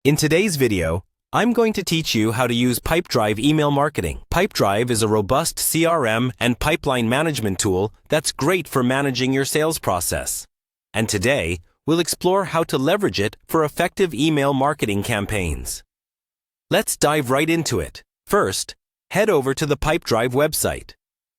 In today's video, I'm going to teach you how to use Pipedrive email marketing. Pipedrive is a robust CRM and pipeline management tool that's great for managing your sales process. And today, we'll explore how to leverage it for effective email marketing campaigns. Let's dive right into it. First, head over to the Pipedrive website.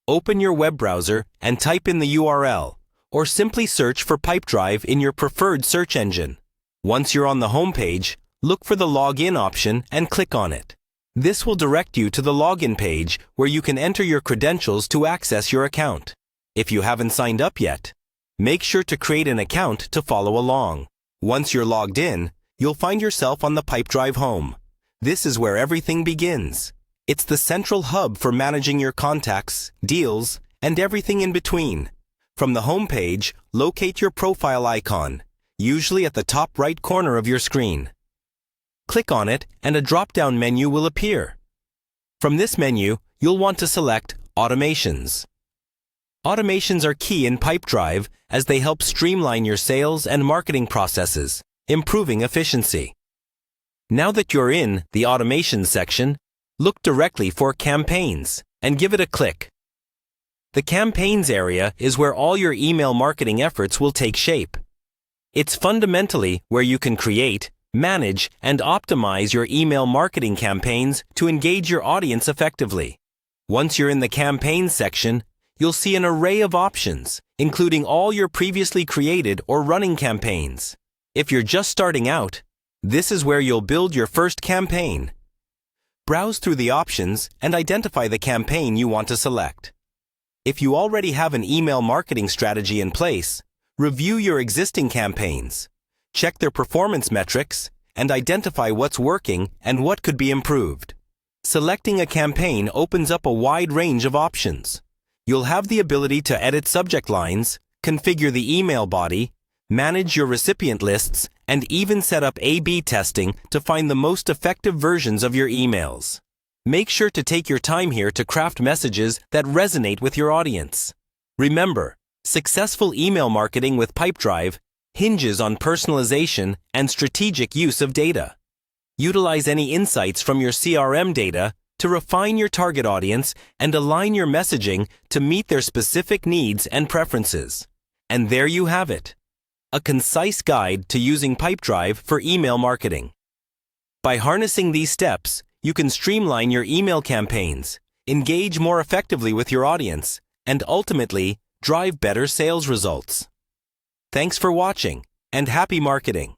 Open your web browser and type in the URL, or simply search for Pipedrive in your preferred search engine. Once you're on the home page, look for the Login option and click on it. This will direct you to the login page where you can enter your credentials to access your account. If you haven't signed up yet, make sure to create an account to follow along. Once you're logged in, you'll find yourself on the Pipedrive home. This is where everything begins. It's the central hub for managing your contacts, deals, and everything in between. From the home page, locate your profile icon, usually at the top right corner of your screen. Click on it and a drop-down menu will appear. From this menu, you'll want to select Automations. Automations are key in Pipedrive as they help streamline your sales and marketing processes, improving efficiency. Now that you're in the Automations section, look directly for Campaigns and give it a click. The Campaigns area is where all your email marketing efforts will take shape. It's fundamentally where you can create, manage, and optimize your email marketing campaigns to engage your audience effectively. Once you're in the Campaigns section, you'll see an array of options, including all your previously created or running campaigns. If you're just starting out, this is where you'll build your first campaign. Browse through the options and identify the campaign you want to select. If you already have an email marketing strategy in place, review your existing campaigns. Check their performance metrics, and identify what's working and what could be improved. Selecting a campaign opens up a wide range of options. You'll have the ability to edit subject lines, configure the email body, manage your recipient lists, and even set up A/B testing to find the most effective versions of your emails. Make sure to take your time here to craft messages that resonate with your audience. Remember, successful email marketing with Pipedrive hinges on personalization and strategic use of data. Utilize any insights from your CRM data to refine your target audience and align your messaging to meet their specific needs and preferences. And there you have it, a concise guide to using Pipedrive for email marketing. By harnessing these steps, you can streamline your email campaigns, engage more effectively with your audience, and ultimately drive better sales results. Thanks for watching, and happy marketing!